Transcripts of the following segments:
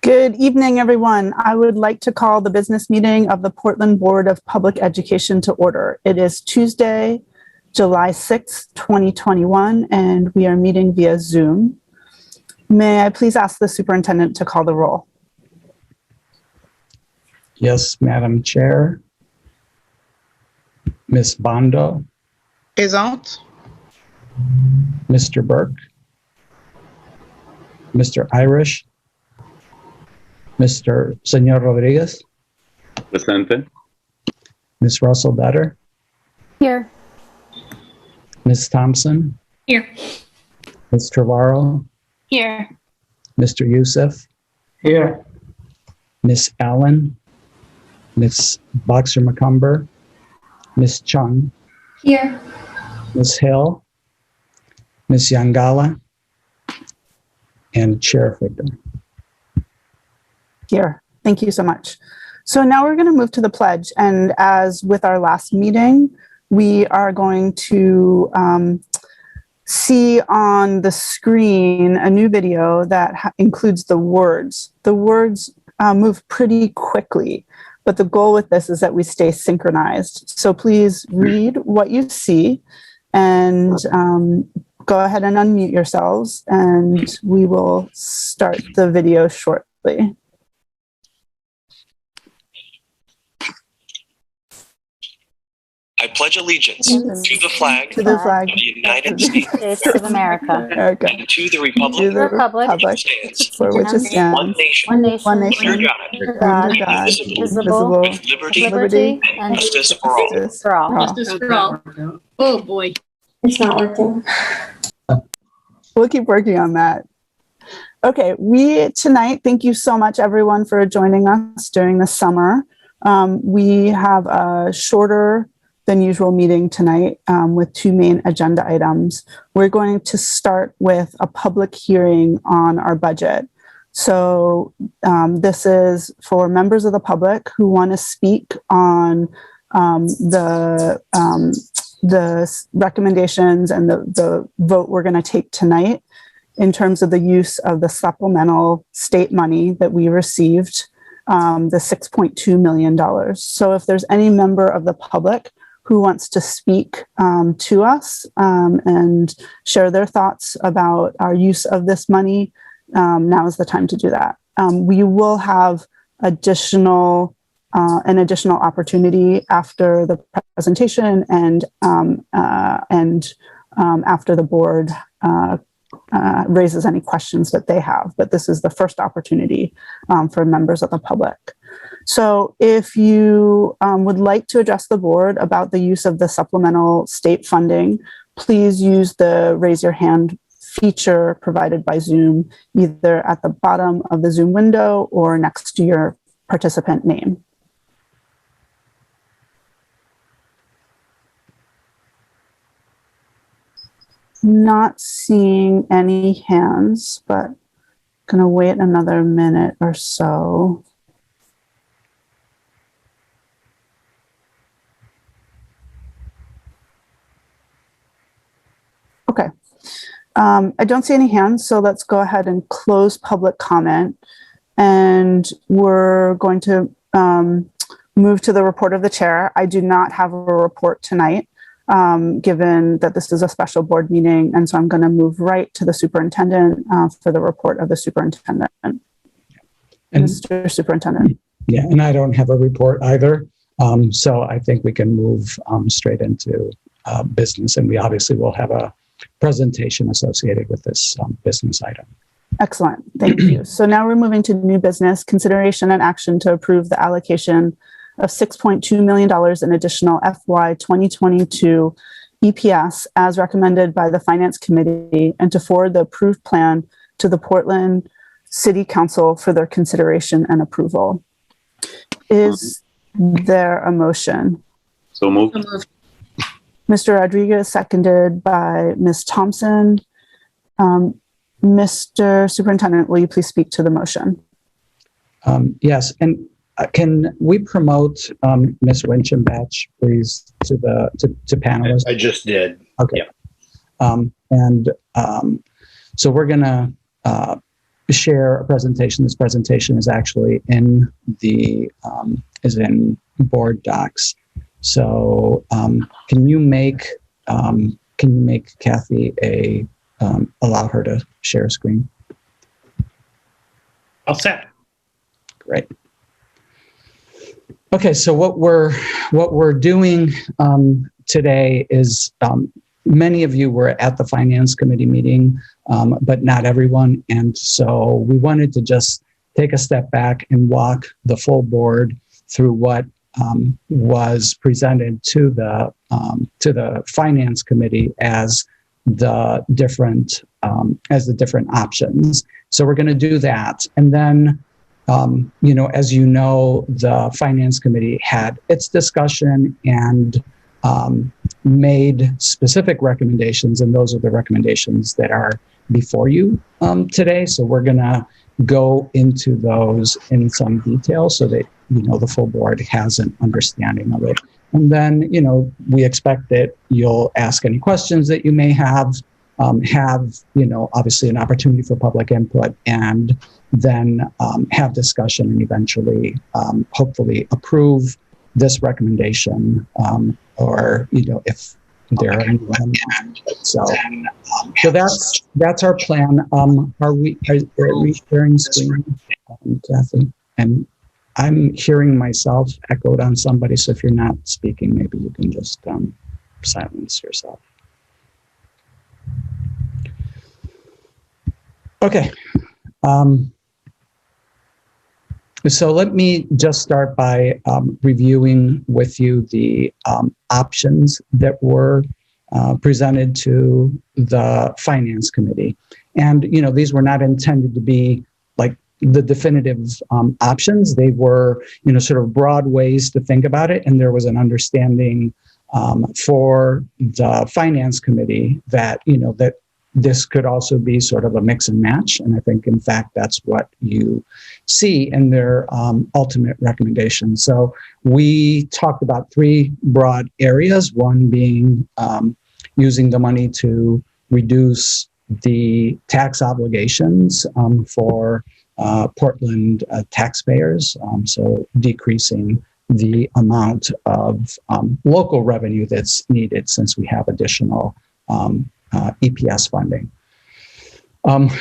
Good evening, everyone. I would like to call the business meeting of the Portland Board of Public Education to order. It is Tuesday, July 6th, 2021, and we are meeting via Zoom. May I please ask the superintendent to call the roll? Yes, Madam Chair. Ms. Bondo. Présente. Mr. Burke. Mr. Irish. Mr. Senor Rodriguez. Presente. Ms. Russell Better. Here. Ms. Thompson. Here. Ms. Trevorrow. Here. Mr. Youssef. Here. Ms. Allen. Ms. Boxer McCumber. Ms. Chung. Here. Ms. Hill. Ms. Yangala. And Chair Fichter. Here. Thank you so much. So now we're going to move to the pledge. And as with our last meeting, we are going to see on the screen a new video that includes the words. The words move pretty quickly, but the goal with this is that we stay synchronized. So please read what you see and go ahead and unmute yourselves, and we will start the video shortly. I pledge allegiance to the flag To the flag of the United States States of America. America. and to the republic To the Republic. which stands for which it one stands, nation, One nation. one nation, under God, Under God. under God, indivisible, Visible. with liberty Liberty. and And justice for all. justice for all. for all. Justice for all. Oh, boy. It's not working. We'll keep working on that. Okay, tonight, thank you so much, everyone, for joining us during the summer. We have a shorter than usual meeting tonight with two main agenda items. We're going to start with a public hearing on our budget. So this is for members of the public who want to speak on the recommendations and the vote we're going to take tonight in terms of the use of the supplemental state money that we received, the $6.2 million. So if there's any member of the public who wants to speak to us and share their thoughts about our use of this money, now is the time to do that. We will have an additional opportunity after the presentation and after the board raises any questions that they have. But this is the first opportunity for members of the public. So if you would like to address the board about the use of the supplemental state funding, please use the raise your hand feature provided by Zoom, either at the bottom of the Zoom window or next to your participant name. Not seeing any hands, but gonna wait another minute or so. Okay, I don't see any hands, so let's go ahead and close public comment. And we're going to move to the report of the chair. I do not have a report tonight, given that this is a special board meeting. And so I'm going to move right to the superintendent for the report of the superintendent. And Mr. Superintendent. Yeah, and I don't have a report either. So I think we can move straight into business, and we obviously will have a presentation associated with this business item. Excellent. Thank you. So now we're moving to new business, consideration and action to approve the allocation of $6.2 million in additional FY 2022 EPS as recommended by the Finance Committee, and to forward the approved plan to the Portland City Council for their consideration and approval. Is there a motion? So moved. So moved. Mr. Rodriguez, seconded by Ms. Thompson. Mr. Superintendent, will you please speak to the motion? Yes, and can we promote Ms. Winchenbach, please, to panelists? I just did. Okay. Yeah. So we're going to share a presentation. This presentation is actually in the board docs. So can you make Kathy allow her to share a screen? All set. Great. Okay, so what we're doing today is many of you were at the Finance Committee meeting, but not everyone. And so we wanted to just take a step back and walk the full board through what was presented to the Finance Committee as the different options. So we're going to do that, and then as you know, the Finance Committee had its discussion and made specific recommendations, and those are the recommendations that are before you today. So we're going to go into those in some detail so that the full board has an understanding of it. And then we expect that you'll ask any questions that you may have obviously an opportunity for public input, and then have discussion and eventually hopefully approve this recommendation, or if there are any. So that's our plan. Are we sharing screen, Kathy? And I'm hearing myself echoed on somebody, so if you're not speaking, maybe you can just silence yourself. Okay. So let me just start by reviewing with you the options that were presented to the Finance Committee. And, these were not intended to be like the definitive options. They were, sort of broad ways to think about it. And there was an understanding for the Finance Committee that, that this could also be sort of a mix and match. And I think, in fact, that's what you see in their ultimate recommendation. So we talked about three broad areas, one being using the money to reduce the tax obligations for Portland taxpayers, so decreasing the amount of local revenue that's needed since we have additional EPS funding.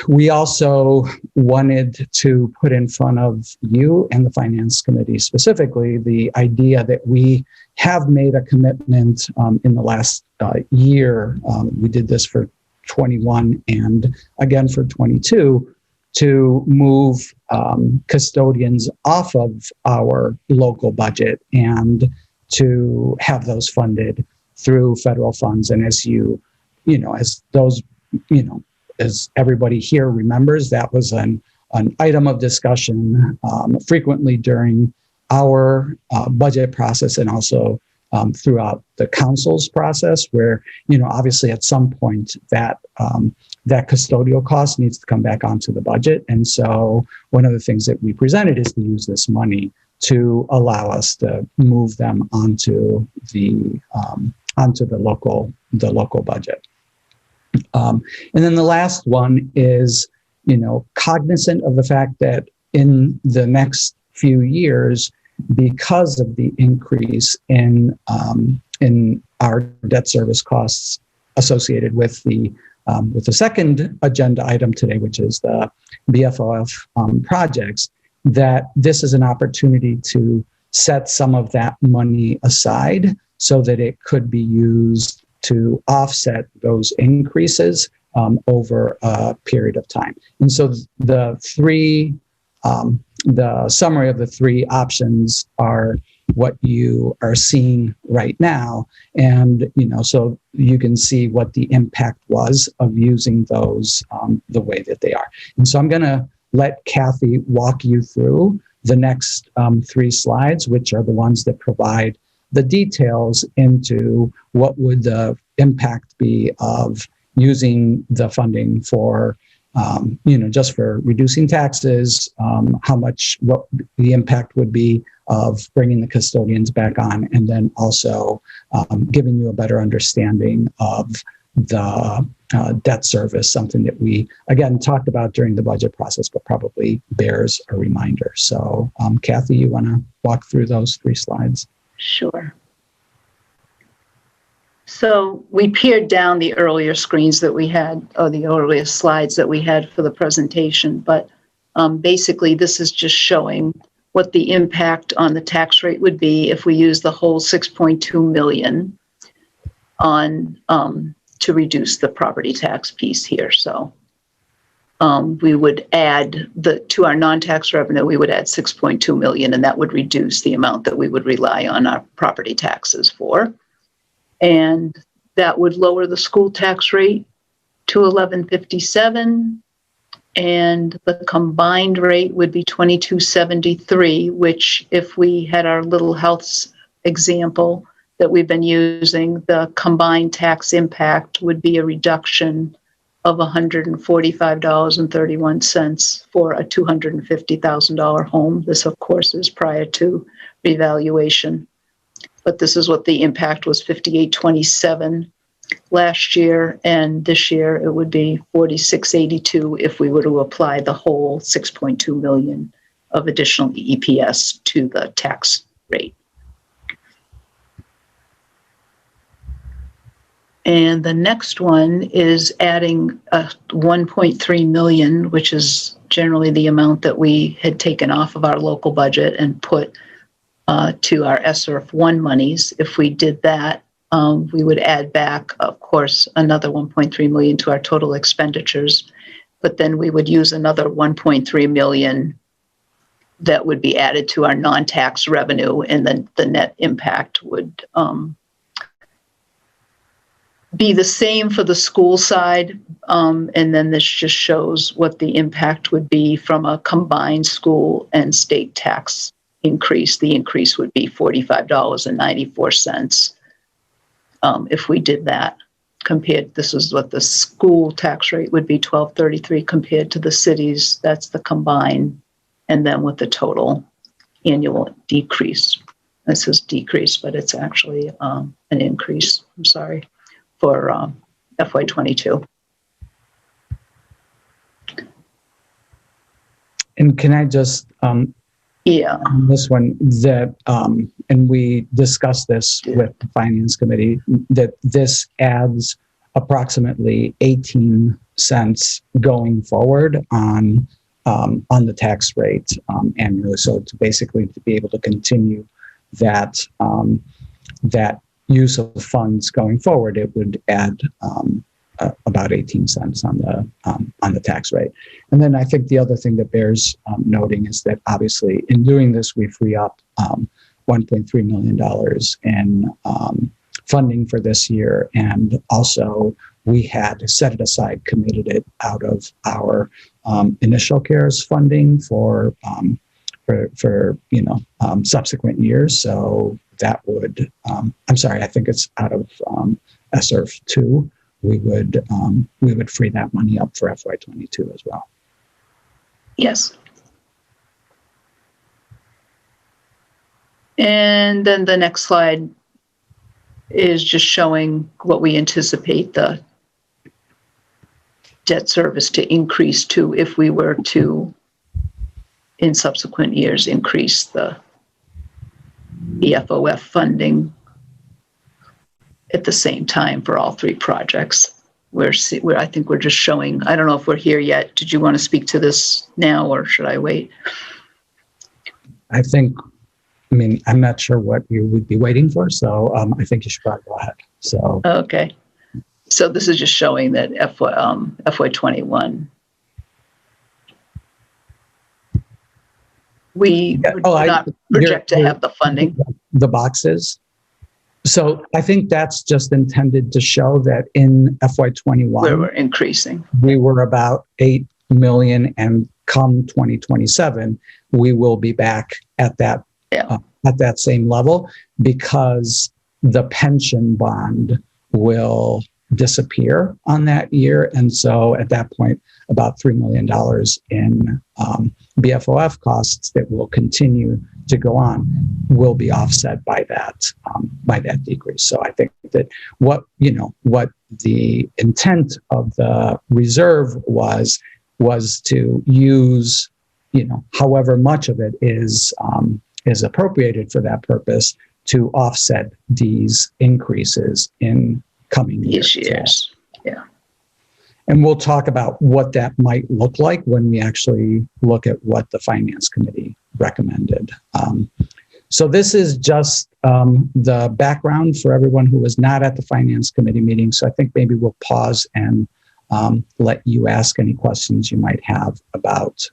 We also wanted to put in front of you and the Finance Committee specifically the idea that we have made a commitment in the last year. We did this for 21 and again for 22 to move custodians off of our local budget and to have those funded through federal funds. And as as everybody here remembers, that was an item of discussion frequently during our budget process and also throughout the council's process, where obviously at some point that custodial cost needs to come back onto the budget. And so one of the things that we presented is to use this money to allow us to move them onto the local budget. And then the last one is, cognizant of the fact that in the next few years, because of the increase in our debt service costs associated with the second agenda item today, which is the BFOF projects, that this is an opportunity to set some of that money aside so that it could be used to offset those increases over a period of time. And so the summary of the three options are what you are seeing right now. And, so you can see what the impact was of using those the way that they are. And so I'm going to let Kathy walk you through the next three slides, which are the ones that provide the details into what would the impact be of using the funding for, just for reducing taxes, what the impact would be of bringing the custodians back on, and then also giving you a better understanding of the debt service, something that we, again, talked about during the budget process, but probably bears a reminder. So, Kathy, you want to walk through those 3 slides? Sure. So we peered down the earlier screens that we had, or the earlier slides that we had for the presentation, but basically this is just showing what the impact on the tax rate would be if we use the whole 6.2 million on to reduce the property tax piece here. So we would add to our non-tax revenue, we would add 6.2 million, and that would reduce the amount that we would rely on our property taxes for. And that would lower the school tax rate to 11.57, and the combined rate would be 22.73, which, if we had our little health example that we've been using, the combined tax impact would be a reduction of $145.31 for a $250,000 home. This, of course, is prior to revaluation. But this is what the impact was, 58.27 last year, and this year it would be 46.82 if we were to apply the whole 6.2 million of additional EPS to the tax rate. And the next one is adding 1.3 million, which is generally the amount that we had taken off of our local budget and put to our SRF 1 monies. If we did that, we would add back, of course, another 1.3 million to our total expenditures, but then we would use another 1.3 million that would be added to our non-tax revenue, and then the net impact would be the same for the school side. And then this just shows what the impact would be from a combined school and state tax increase. The increase would be $45.94 if we did that. Compared, this is what the school tax rate would be, $12.33, compared to the cities. That's the combined, and then with the total annual decrease. This is decrease, but it's actually an increase. I'm sorry, for FY22. And can I just Yeah. on this one, that and we discussed this with the finance committee, that this adds approximately 18 cents going forward on the tax rate annually. So to basically to be able to continue that that use of funds going forward, it would add about 18 cents on the tax rate. And then I think the other thing that bears noting is that obviously in doing this, we free up $1.3 million in funding for this year. And also we had set it aside, committed it out of our initial CARES funding for subsequent years. So that would, I'm sorry, I think it's out of SRF 2. We would free that money up for FY22 as well. Yes. And then the next slide is just showing what we anticipate the debt service to increase to if we were to, in subsequent years, increase the EFOF funding at the same time for all 3 projects. I think we're just showing, I don't know if we're here yet. Did you want to speak to this now, or should I wait? I mean, I'm not sure what you would be waiting for, so I think you should probably go ahead. So okay. So this is just showing that FY21. We would not project to have the funding. The boxes. So I think that's just intended to show that in FY21, where we're increasing. We were about 8 million, and come 2027, we will be back at that same level, because the pension bond will disappear on that year. And so at that point, about $3 million in BFOF costs that will continue to go on will be offset by that decrease. So I think that what the intent of the reserve was to use, however much of it is appropriated for that purpose to offset these increases in coming years. Yeah. And we'll talk about what that might look like when we actually look at what the Finance Committee recommended. So this is just the background for everyone who was not at the Finance Committee meeting. So I think maybe we'll pause and let you ask any questions you might have about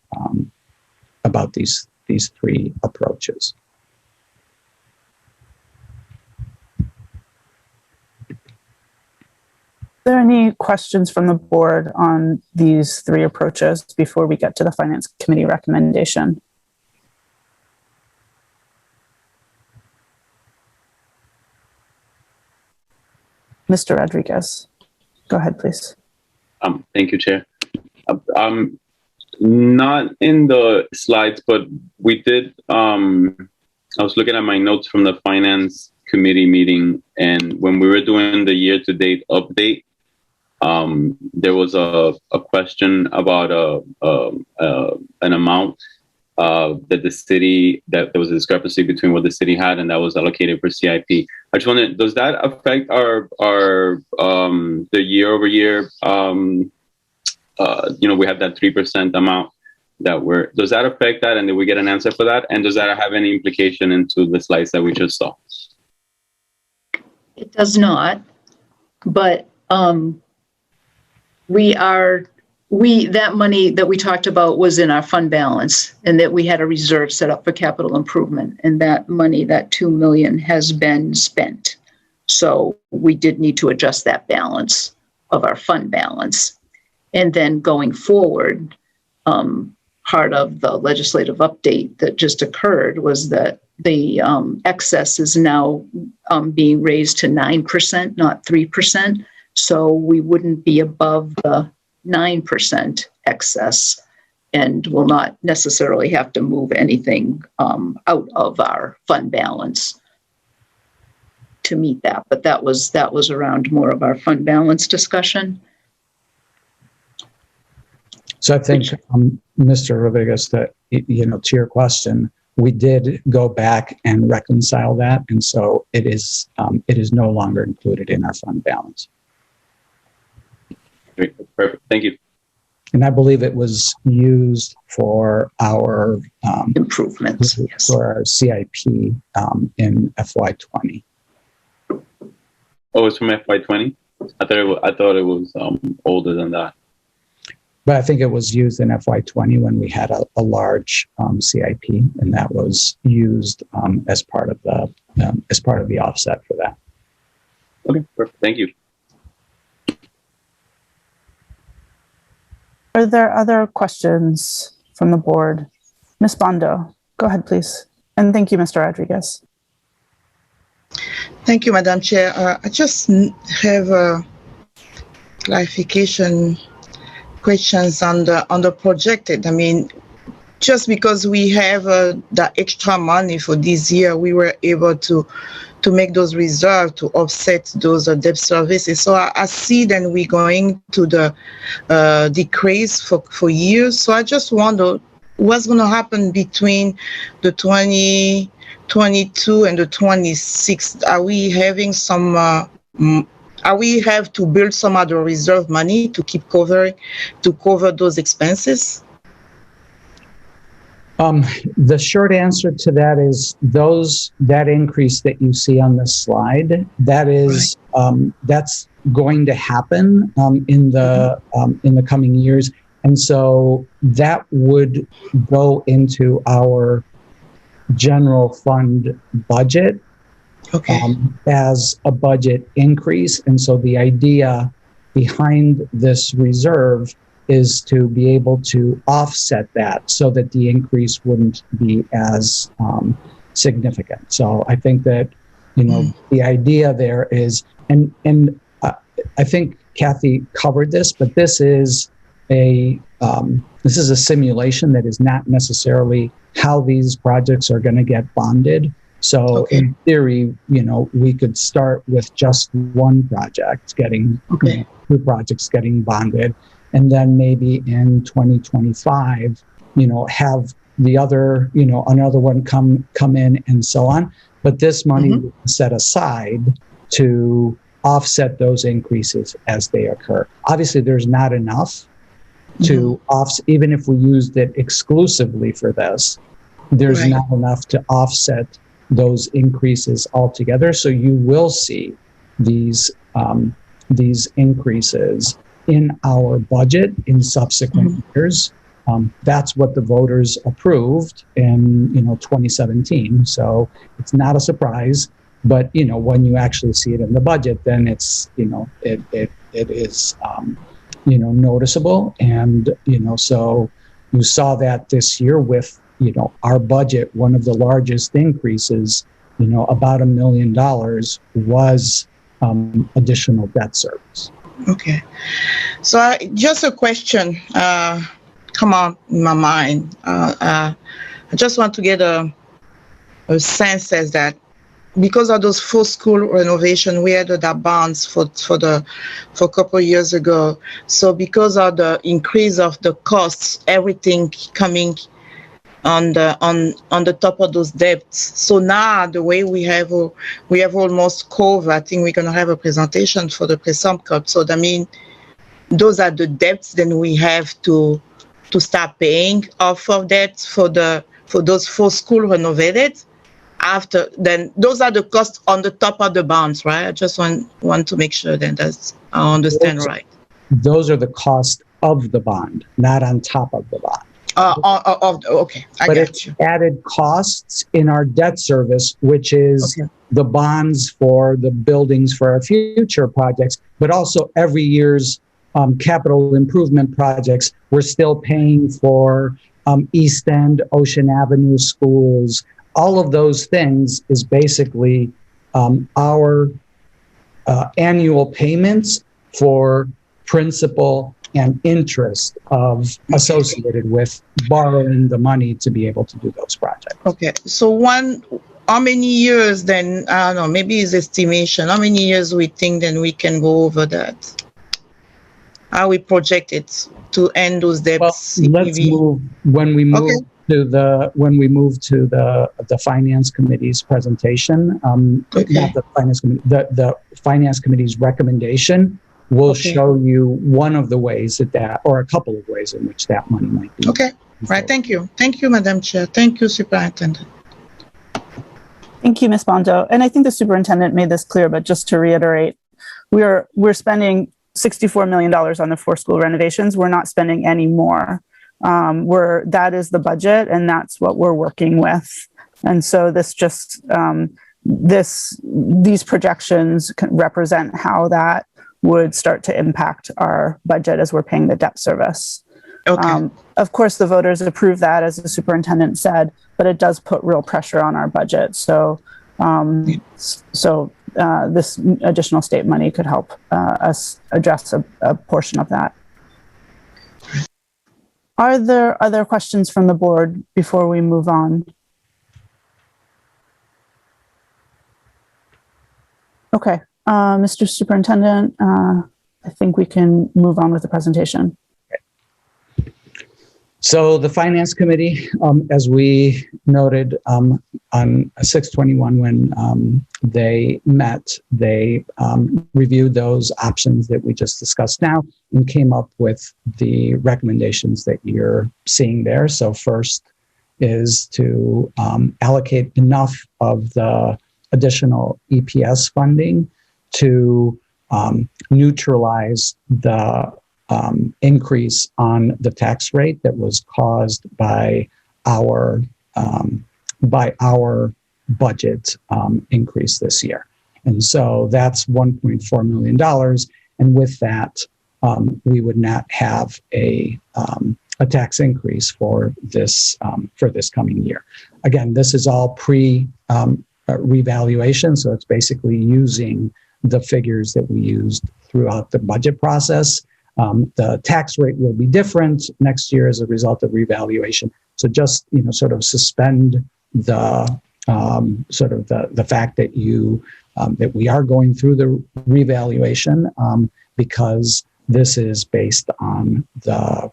these three approaches. Are there any questions from the board on these three approaches before we get to the Finance Committee recommendation? Mr. Rodriguez, go ahead, please. Thank you, Chair. Not in the slides, but we did. I was looking at my notes from the Finance Committee meeting, and when we were doing the year-to-date update, there was a question about an amount that the city, that there was a discrepancy between what the city had and that was allocated for CIP. I just wondered, does that affect our the year-over-year? We have that 3% amount does that affect that, and did we get an answer for that? And does that have any implication into the slides that we just saw? It does not, but that money that we talked about was in our fund balance, and that we had a reserve set up for capital improvement, and that money, that $2 million, has been spent. So we did need to adjust that balance of our fund balance. And then going forward, part of the legislative update that just occurred was that the excess is now being raised to 9%, not 3%. So we wouldn't be above the 9% excess and will not necessarily have to move anything out of our fund balance to meet that. But that was around more of our fund balance discussion. So I think, Mr. Rodriguez, that, to your question, we did go back and reconcile that. And so it is no longer included in our fund balance. Great. Perfect. Thank you. And I believe it was used for our improvements, yes. For our CIP in FY20. Oh, it's from FY20? I thought it was older than that. But I think it was used in FY20 when we had a large CIP, and that was used as part of the offset for that. Okay, perfect. Thank you. Are there other questions from the board? Ms. Bondo, go ahead, please. And thank you, Mr. Rodriguez. Thank you, Madam Chair. I just have a clarification questions on the projected. I mean, just because we have the extra money for this year, we were able to make those reserves to offset those debt services. So I see then we're going to the decrease for years. So I just wonder what's going to happen between the 2022 and the 26. Are we having some? Are we have to build some other reserve money to cover those expenses? The short answer to that is that increase that you see on this slide, that is that's going to happen in the coming years, and so that would go into our general fund budget. Okay. As a budget increase. And so the idea behind this reserve is to be able to offset that so that the increase wouldn't be as significant. So I think that, the idea there is, and I think Kathy covered this, but this is a simulation that is not necessarily how these projects are going to get bonded. So Okay. in theory, we could start with just one project getting, Okay. 2 projects getting bonded, and then maybe in 2025, have the other, another one come in and so on. But this money Mhm. will be set aside to offset those increases as they occur. Obviously, there's not enough to offset, even if we used it exclusively for this, there's Right. not enough to offset those increases altogether. So you will see these increases in our budget in subsequent years. That's what the voters approved in 2017. So it's not a surprise. But when you actually see it in the budget, then it's it is noticeable. And so you saw that this year with our budget. One of the largest increases, about $1 million, was additional debt service. Okay. So just a question come on in my mind. I just want to get a sense as that because of those full school renovation, we had that bonds for a couple of years ago. So because of the increase of the costs, everything coming on the top of those debts. So now the way we have almost covered. I think we're gonna have a presentation for the pre-sum cup. So that means those are the debts. Then we have to start paying off of that for those full school renovated. After then, those are the costs on the top of the bonds, right? I just want to make sure that I understand right. Those are the cost of the bond, not on top of the bond. Okay, I got you. Added costs in our debt service, which is the bonds for the buildings for our future projects, but also every year's capital improvement projects. We're still paying for East End, Ocean Avenue schools. All of those things is basically our annual payments for principal and interest associated with borrowing the money to be able to do those projects. Okay, so how many years then, I don't know, maybe it's estimation, how many years we think then we can go over that? How we project it to end those debts? Well, let's move when we move to the finance committee's presentation. Not the finance committee, the finance committee's recommendation will show you one of the ways that, or a couple of ways in which that money might be. Okay, right. Thank you, Madam Chair. Thank you, Superintendent. Thank you, Ms. Bondo. And I think the superintendent made this clear, but just to reiterate, we're spending $64 million on the 4 school renovations. We're not spending any more. That is the budget, and that's what we're working with. And so this just these projections represent how that would start to impact our budget as we're paying the debt service. Okay. Of course, the voters approved that, as the superintendent said, but it does put real pressure on our budget. So, this additional state money could help us address a portion of that. Are there other questions from the board before we move on? Okay, Mr. Superintendent, I think we can move on with the presentation. So the Finance Committee, as we noted on 6/21 when they met, they reviewed those options that we just discussed now and came up with the recommendations that you're seeing there. So first is to allocate enough of the additional EPS funding to neutralize the increase on the tax rate that was caused by our budget increase this year. And so that's $1.4 million. And with that, we would not have a tax increase for this coming year. Again, this is all revaluation. So it's basically using the figures that we used throughout the budget process. The tax rate will be different next year as a result of revaluation. So just, sort of suspend the sort of the fact that that we are going through the revaluation because this is based on the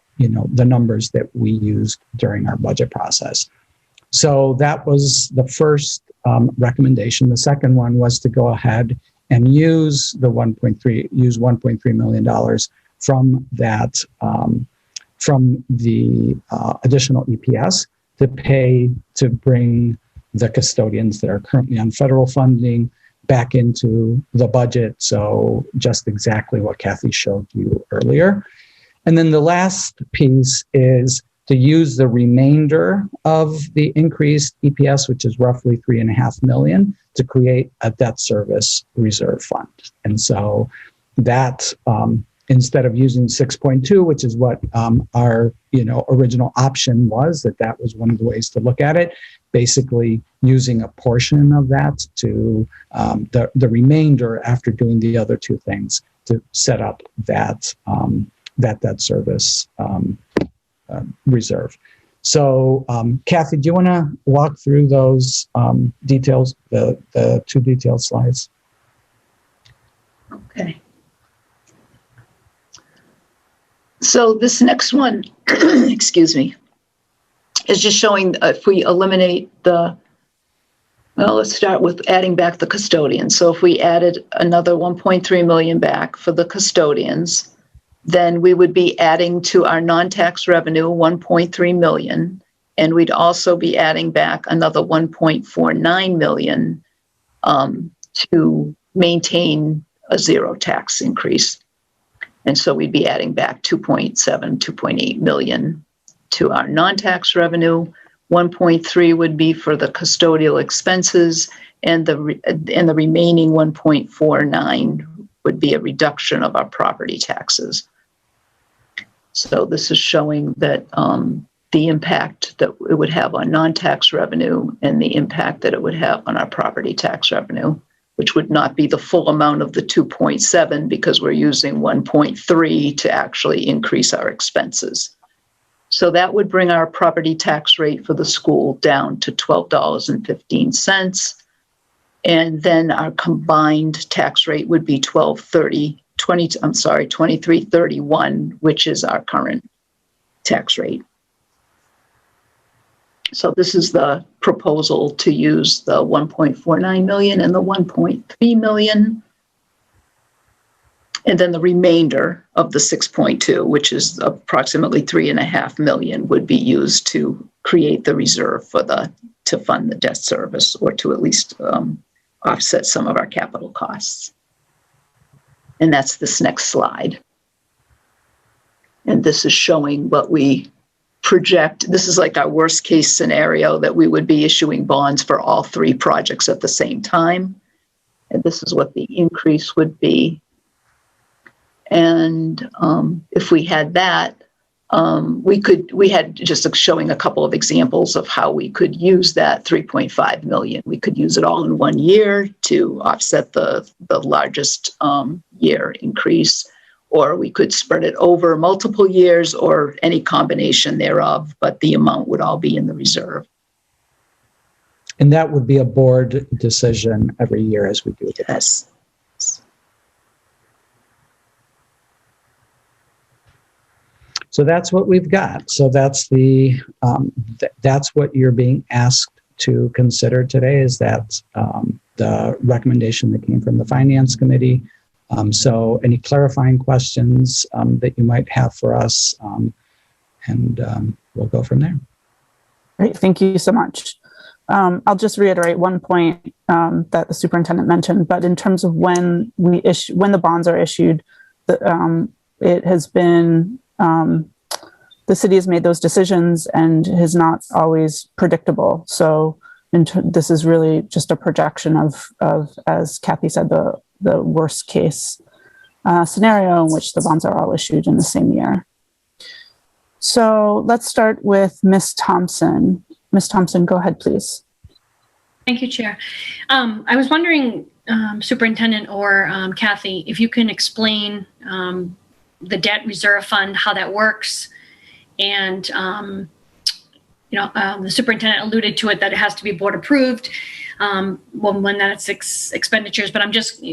numbers that we used during our budget process. So that was the first recommendation. The second one was to go ahead and use the $1.3 million from that from the additional EPS to bring the custodians that are currently on federal funding back into the budget. So just exactly what Kathy showed you earlier. And then the last piece is to use the remainder of the increased EPS, which is roughly $3.5 million, to create a debt service reserve fund. And so that, instead of using 6.2, which is what our original option was, that was one of the ways to look at it, basically using a portion of that to the remainder after doing the other two things to set up that debt service reserve. So, Kathy, do you want to walk through those details, the two detailed slides? Okay. So this next one, excuse me, is just showing if we eliminate let's start with adding back the custodians. So if we added another 1.3 million back for the custodians, then we would be adding to our non-tax revenue 1.3 million, and we'd also be adding back another 1.49 million to maintain a zero tax increase. And so we'd be adding back 2.8 million to our non-tax revenue. 1.3 would be for the custodial expenses, and the remaining 1.49 would be a reduction of our property taxes. So this is showing that the impact that it would have on non-tax revenue and the impact that it would have on our property tax revenue, which would not be the full amount of the 2.7 because we're using 1.3 to actually increase our expenses. So that would bring our property tax rate for the school down to $12.15. And then our combined tax rate would be $23.31, which is our current tax rate. So this is the proposal to use the 1.49 million and the 1.3 million. And then the remainder of the 6.2, which is approximately 3.5 million, would be used to create the reserve to fund the debt service, or to at least offset some of our capital costs. And that's this next slide. And this is showing what we project. This is like our worst case scenario, that we would be issuing bonds for all three projects at the same time. And this is what the increase would be. And if we had that, we had just showing a couple of examples of how we could use that 3.5 million. We could use it all in 1 year to offset the largest year increase, or we could spread it over multiple years, or any combination thereof, but the amount would all be in the reserve. And that would be a board decision every year as we do it. Yes. So that's what we've got. So that's that's what you're being asked to consider today, is that the recommendation that came from the Finance Committee. So any clarifying questions that you might have for us, and we'll go from there. Great, thank you so much. I'll just reiterate one point that the superintendent mentioned, but in terms of when the bonds are issued, it has been, the city has made those decisions and is not always predictable. So this is really just a projection of, as Kathy said, the worst case scenario in which the bonds are all issued in the same year. So let's start with Ms. Thompson. Ms. Thompson, go ahead, please. Thank you, Chair. I was wondering, Superintendent or Kathy, if you can explain the debt reserve fund, how that works, and the superintendent alluded to it, that it has to be board approved when that's expenditures. But I'm just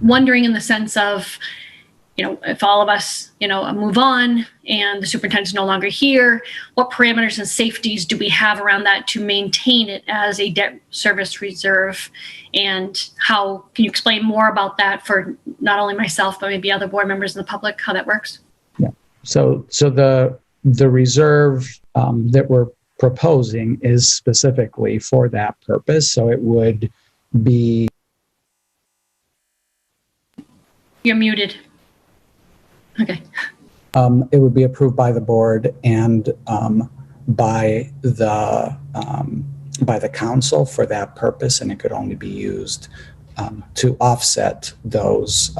wondering in the sense of, if all of us, move on and the superintendent's no longer here, what parameters and safeties do we have around that to maintain it as a debt service reserve? And how can you explain more about that for not only myself, but maybe other board members and the public, how that works? Yeah. So the reserve that we're proposing is specifically for that purpose. So it would be. You're muted. Okay. It would be approved by the board and by the council for that purpose, and it could only be used to offset those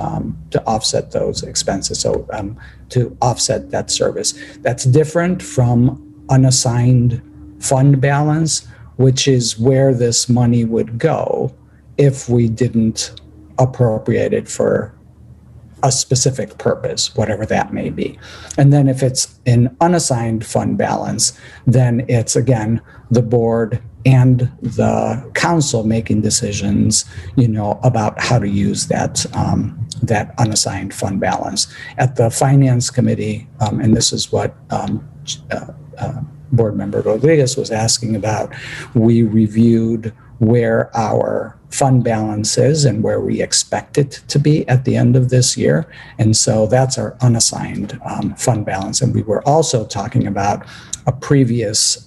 expenses. So to offset that service. That's different from unassigned fund balance, which is where this money would go if we didn't appropriate it for a specific purpose, whatever that may be. And then if it's an unassigned fund balance, then it's, again, the board and the council making decisions, about how to use that unassigned fund balance. At the finance committee, and this is what board member Rodriguez was asking about, we reviewed where our fund balance is and where we expect it to be at the end of this year. And so that's our unassigned fund balance. And we were also talking about a previous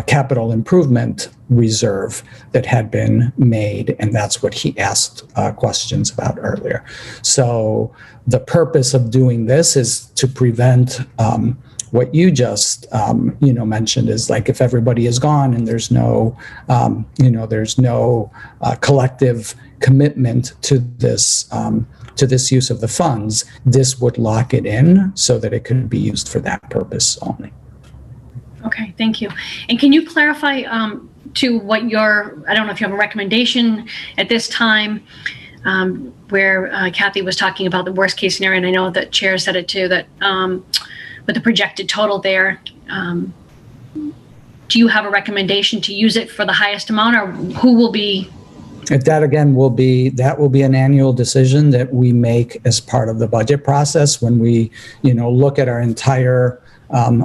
capital improvement reserve that had been made, and that's what he asked questions about earlier. So the purpose of doing this is to prevent what you just mentioned, is like if everybody is gone and there's no collective commitment to this use of the funds, this would lock it in so that it could be used for that purpose only. Okay, thank you. And can you clarify to what I don't know if you have a recommendation at this time, where Kathy was talking about the worst case scenario, and I know that Chair said it too, that with the projected total there, do you have a recommendation to use it for the highest amount, or who will be? That again will be an annual decision that we make as part of the budget process when we, look at our entire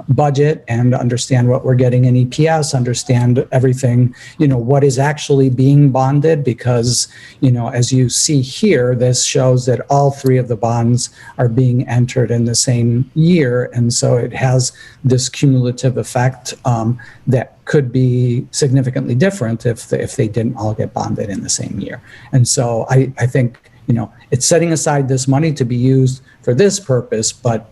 budget and understand what we're getting in EPS, understand everything, what is actually being bonded, because, as you see here, this shows that all three of the bonds are being entered in the same year. And so it has this cumulative effect that could be significantly different if they didn't all get bonded in the same year. And so I think, it's setting aside this money to be used for this purpose, but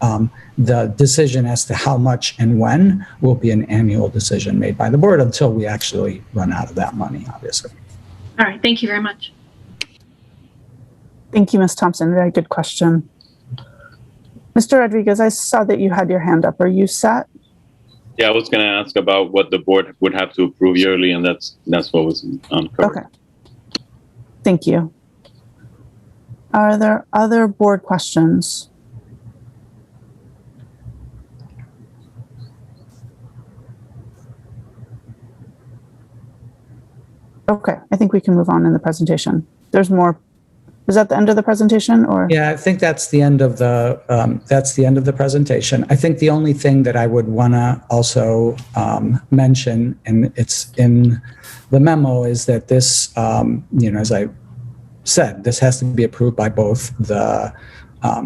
the decision as to how much and when will be an annual decision made by the board until we actually run out of that money, obviously. All right, thank you very much. Thank you, Ms. Thompson. Very good question. Mr. Rodriguez, I saw that you had your hand up. Are you set? Yeah, I was going to ask about what the board would have to approve yearly, and that's what was covered. Okay. Thank you. Are there other board questions? Okay, I think we can move on in the presentation. There's more. Is that the end of the presentation, or? Yeah, I think that's the end of the presentation. I think the only thing that I would want to also mention, and it's in the memo, is that this, as I said, this has to be approved by both the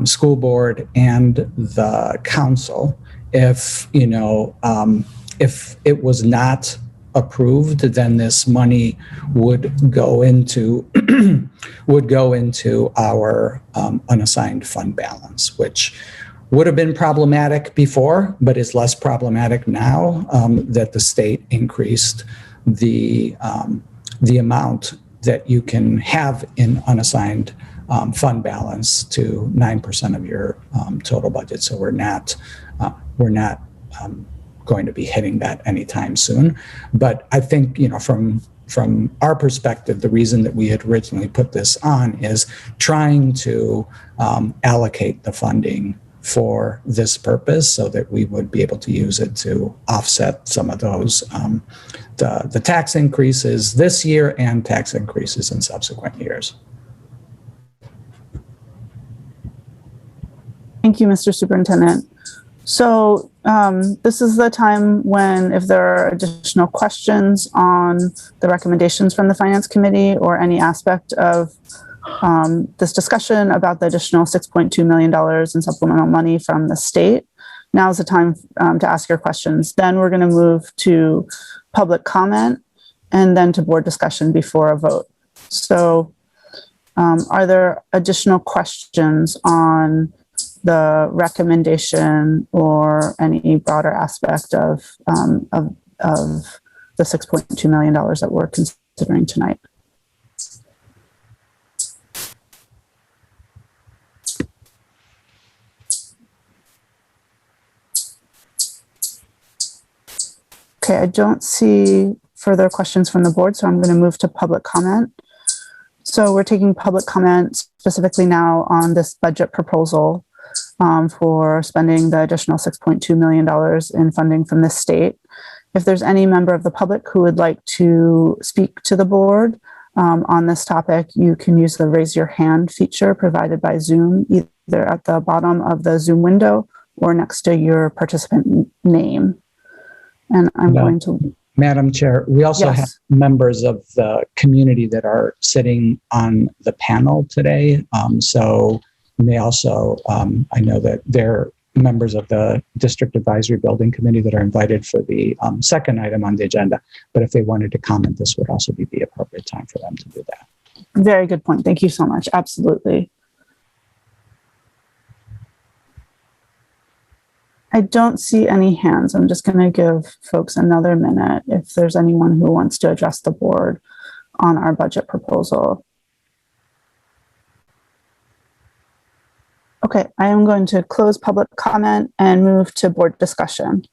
school board and the council. If it was not approved, then this money would go into our unassigned fund balance, which would have been problematic before, but is less problematic now that the state increased the amount that you can have in unassigned fund balance to 9% of your total budget. So we're not going to be hitting that anytime soon. But I think, from our perspective, the reason that we had originally put this on is trying to allocate the funding for this purpose so that we would be able to use it to offset some of those, the tax increases this year and tax increases in subsequent years. Thank you, Mr. Superintendent. So this is the time when, if there are additional questions on the recommendations from the Finance Committee or any aspect of this discussion about the additional $6.2 million in supplemental money from the state, now is the time to ask your questions. Then we're going to move to public comment and then to board discussion before a vote. So are there additional questions on the recommendation or any broader aspect of the $6.2 million that we're considering tonight? Okay, I don't see further questions from the board, so I'm going to move to public comment. So we're taking public comment specifically now on this budget proposal for spending the additional $6.2 million in funding from the state. If there's any member of the public who would like to speak to the board on this topic, you can use the raise your hand feature provided by Zoom, either at the bottom of the Zoom window or next to your participant name. And I'm going to... Madam Chair, we also have members of the community that are sitting on the panel today. So they also, I know that they're members of the District Advisory Building Committee that are invited for the second item on the agenda. But if they wanted to comment, this would also be the appropriate time for them to do that. Very good point. Thank you so much. Absolutely. I don't see any hands. I'm just going to give folks another minute if there's anyone who wants to address the board on our budget proposal. Okay, I am going to close public comment and move to board discussion.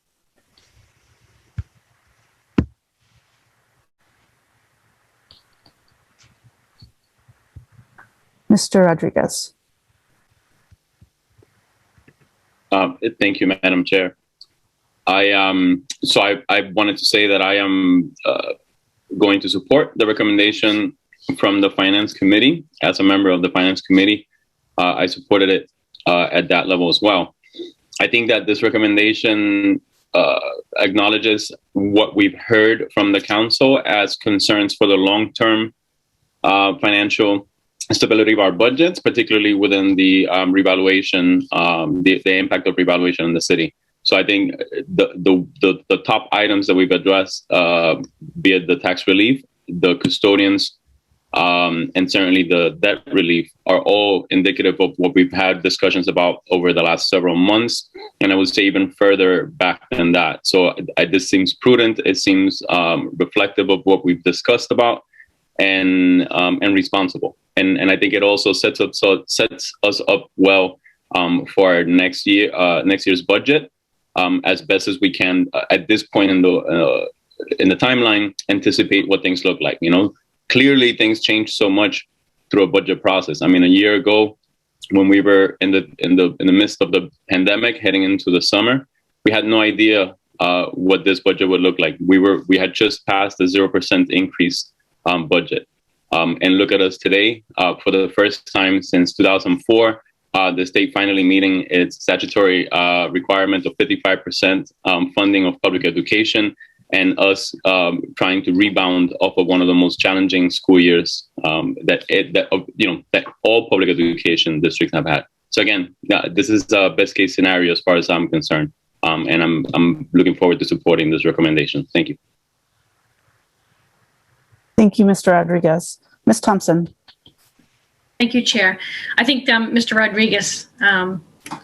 Mr. Rodriguez. Thank you, Madam Chair. I wanted to say that I am going to support the recommendation from the Finance Committee. As a member of the Finance Committee, I supported it at that level as well. I think that this recommendation acknowledges what we've heard from the council as concerns for the long-term financial stability of our budgets, particularly within the revaluation, the impact of revaluation in the city. So I think the top items that we've addressed, be it the tax relief, the custodians, and certainly the debt relief, are all indicative of what we've had discussions about over the last several months. And I would say even further back than that. So this seems prudent. It seems reflective of what we've discussed about and responsible. And I think it also sets us up well for next year's budget, as best as we can at this point in the timeline, anticipate what things look like. You know, clearly things change so much through a budget process. I mean, a year ago, when we were in the midst of the pandemic, heading into the summer, we had no idea what this budget would look like. We had just passed a 0% increase budget. And look at us today. For the first time since 2004, the state finally meeting its statutory requirement of 55% funding of public education, and us trying to rebound off of one of the most challenging school years that all public education districts have had. So again, this is the best case scenario as far as I'm concerned, and I'm looking forward to supporting this recommendation. Thank you. Thank you, Mr. Rodriguez. Ms. Thompson. Thank you, Chair. I think Mr. Rodriguez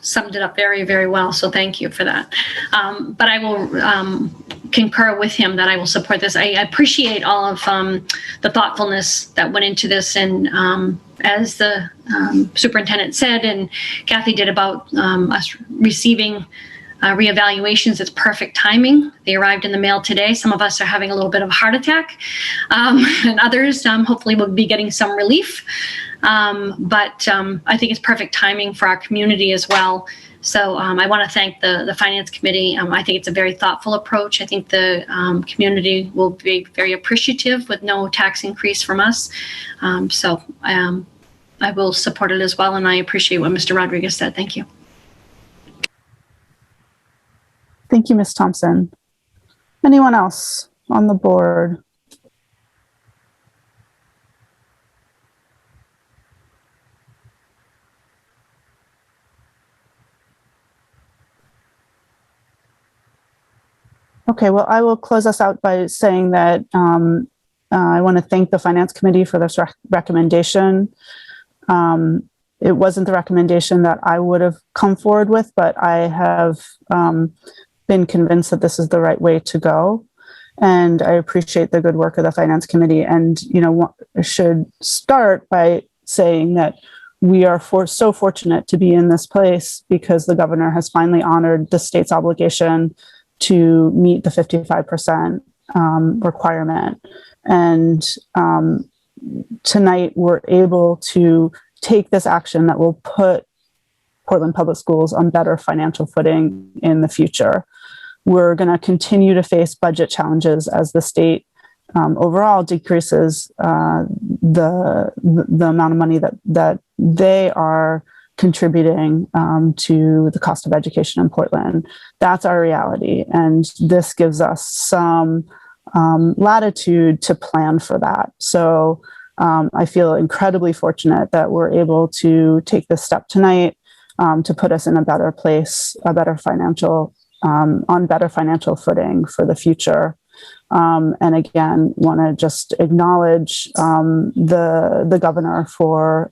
summed it up very, very well, so thank you for that. But I will concur with him that I will support this. I appreciate all of the thoughtfulness that went into this, and as the superintendent said, and Kathy did, about us receiving reevaluations. It's perfect timing. They arrived in the mail today. Some of us are having a little bit of a heart attack, and others hopefully will be getting some relief. But I think it's perfect timing for our community as well, So I want to thank the Finance Committee. I think it's a very thoughtful approach. I think the community will be very appreciative with no tax increase from us. So I will support it as well, and I appreciate what Mr. Rodriguez said. Thank you. Thank you, Ms. Thompson. Anyone else on the board? Okay, well, I will close us out by saying that I want to thank the Finance Committee for this recommendation. It wasn't the recommendation that I would have come forward with, but I have been convinced that this is the right way to go. And I appreciate the good work of the Finance Committee. And, you know, I should start by saying that we are so fortunate to be in this place because the governor has finally honored the state's obligation to meet the 55% requirement. And tonight we're able to take this action that will put Portland Public Schools on better financial footing in the future. We're going to continue to face budget challenges as the state overall decreases the amount of money that they are contributing to the cost of education in Portland. That's our reality. And this gives us some latitude to plan for that. So I feel incredibly fortunate that we're able to take this step tonight to put us in a better place, on better financial footing for the future. And again, want to just acknowledge the governor for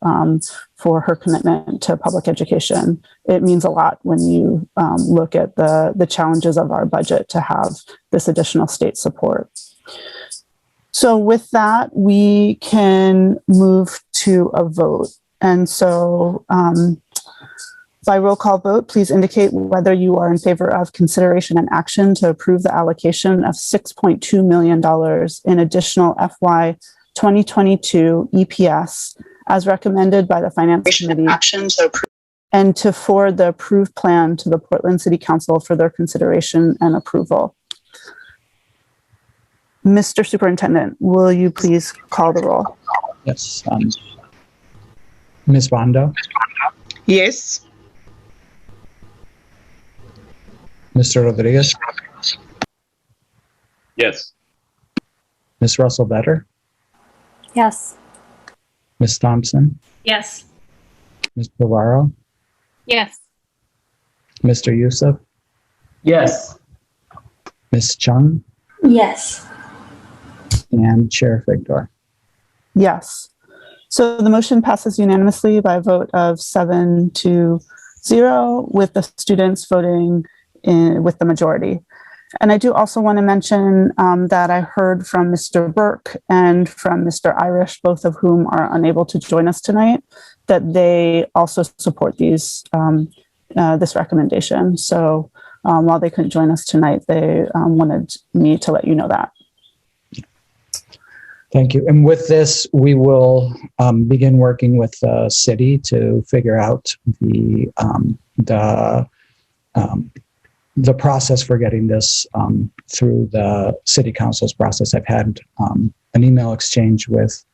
her commitment to public education. It means a lot when you look at the challenges of our budget to have this additional state support. So with that, we can move to a vote. And so by roll call vote, please indicate whether you are in favor of consideration and action to approve the allocation of $6.2 million in additional FY 2022 EPS as recommended by the Finance Committee and to forward the approved plan to the Portland City Council for their consideration and approval. Mr. Superintendent, will you please call the roll? Yes. Ms. Bondo? Yes. Mr. Rodriguez? Yes. Ms. Russell Better? Yes. Ms. Thompson? Yes. Ms. Pivaro? Yes. Mr. Youssef? Yes. Ms. Chung? Yes. And Chair Figdor? Yes. So the motion passes unanimously by a vote of 7-0 with the students voting with the majority. And I do also want to mention that I heard from Mr. Burke and from Mr. Irish, both of whom are unable to join us tonight, that they also support this recommendation. So while they couldn't join us tonight, they wanted me to let you know that. Thank you. And with this, we will begin working with the city to figure out the process for getting this through the city council's process. I've had an email exchange with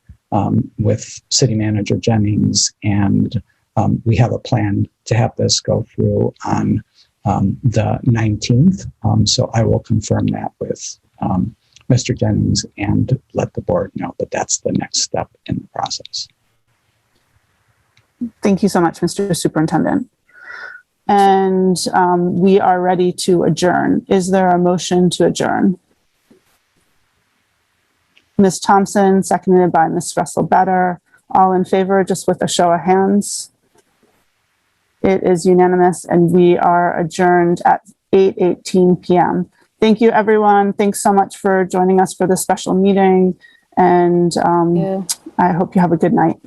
City Manager Jennings, and we have a plan to have this go through on the 19th. So I will confirm that with Mr. Jennings and let the board know that that's the next step in the process. Thank you so much, Mr. Superintendent. And we are ready to adjourn. Is there a motion to adjourn? Ms. Thompson, seconded by Ms. Russell Better. All in favor, just with a show of hands. It is unanimous, and we are adjourned at 8:18 p.m. Thank you, everyone. Thanks so much for joining us for this special meeting. And I hope you have a good night.